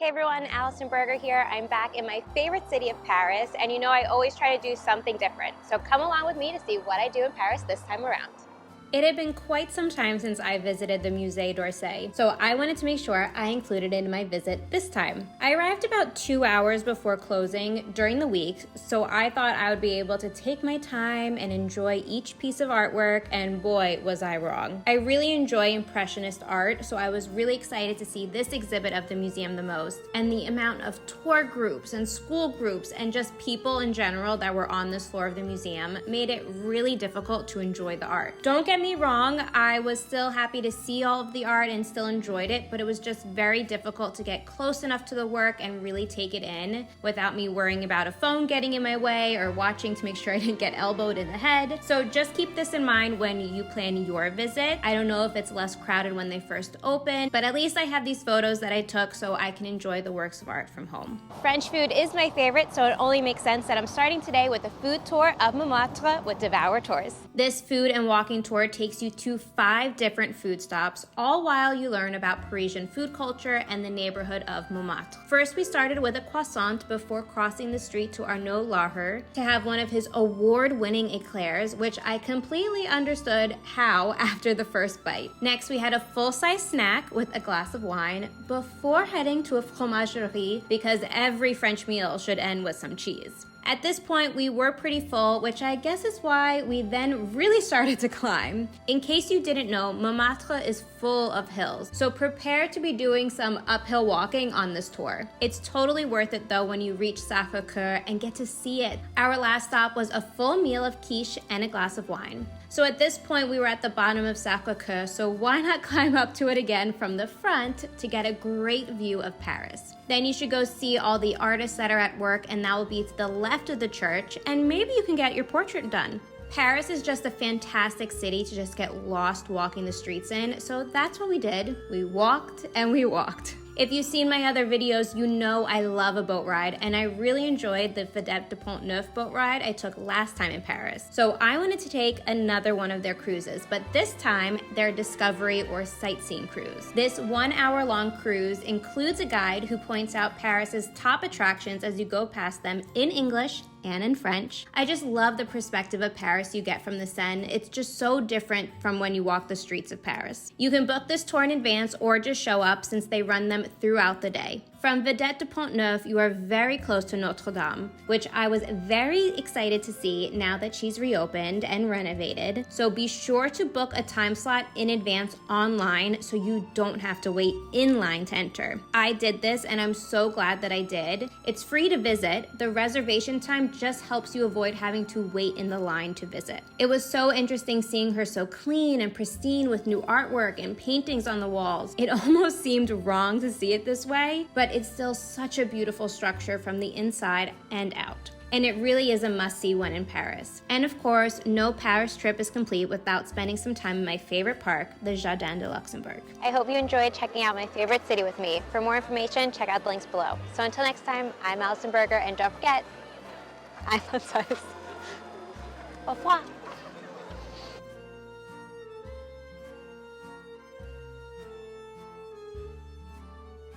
Hey everyone, Allison Berger here. I'm back in my favorite city of Paris, and you know I always try to do something different. So come along with me to see what I do in Paris this time around. It had been quite some time since I visited the Musée d'Orsay, so I wanted to make sure I included it in my visit this time. I arrived about 2 hours before closing during the week, so I thought I would be able to take my time and enjoy each piece of artwork, and boy, was I wrong. I really enjoy Impressionist art, so I was really excited to see this exhibit of the museum the most, and the amount of tour groups and school groups and just people in general that were on this floor of the museum made it really difficult to enjoy the art. Don't get me wrong, I was still happy to see all of the art and still enjoyed it, but it was just very difficult to get close enough to the work and really take it in without me worrying about a phone getting in my way or watching to make sure I didn't get elbowed in the head. So just keep this in mind when you plan your visit. I don't know if it's less crowded when they first open, but at least I have these photos that I took so I can enjoy the works of art from home. French food is my favorite, so it only makes sense that I'm starting today with a food tour of Montmartre with Devour Tours. This food and walking tour takes you to 5 different food stops, all while you learn about Parisian food culture and the neighborhood of Montmartre. First, we started with a croissant before crossing the street to Arnaud Louvre to have one of his award-winning eclairs, which I completely understood how after the first bite. Next, we had a full-size snack with a glass of wine before heading to a fromagerie because every French meal should end with some cheese. At this point, we were pretty full, which I guess is why we then really started to climb. In case you didn't know, Montmartre is full of hills, so prepare to be doing some uphill walking on this tour. It's totally worth it though when you reach Sacré-Cœur and get to see it. Our last stop was a full meal of quiche and a glass of wine. So at this point, we were at the bottom of Sacré-Cœur, so why not climb up to it again from the front to get a great view of Paris? Then you should go see all the artists that are at work, and that will be to the left of the church, and maybe you can get your portrait done. Paris is just a fantastic city to just get lost walking the streets in, so that's what we did. We walked and we walked. If you've seen my other videos, you know I love a boat ride, and I really enjoyed the Vedette de Pont-Neuf boat ride I took last time in Paris. So I wanted to take another one of their cruises, but this time their discovery or sightseeing cruise. This 1-hour-long cruise includes a guide who points out Paris's top attractions as you go past them in English and in French. I just love the perspective of Paris you get from the Seine. It's just so different from when you walk the streets of Paris. You can book this tour in advance or just show up since they run them throughout the day. From Vedette de Pont-Neuf, you are very close to Notre Dame, which I was very excited to see now that she's reopened and renovated. So be sure to book a time slot in advance online so you don't have to wait in line to enter. I did this and I'm so glad that I did. It's free to visit. The reservation time just helps you avoid having to wait in the line to visit. It was so interesting seeing her so clean and pristine with new artwork and paintings on the walls. It almost seemed wrong to see it this way, but it's still such a beautiful structure from the inside and out. And it really is a must-see when in Paris. And of course, no Paris trip is complete without spending some time in my favorite park, the Jardin de Luxembourg. I hope you enjoyed checking out my favorite city with me. For more information, check out the links below. So until next time, I'm Allison Berger, and don't forget, I'm FunSized. Au revoir.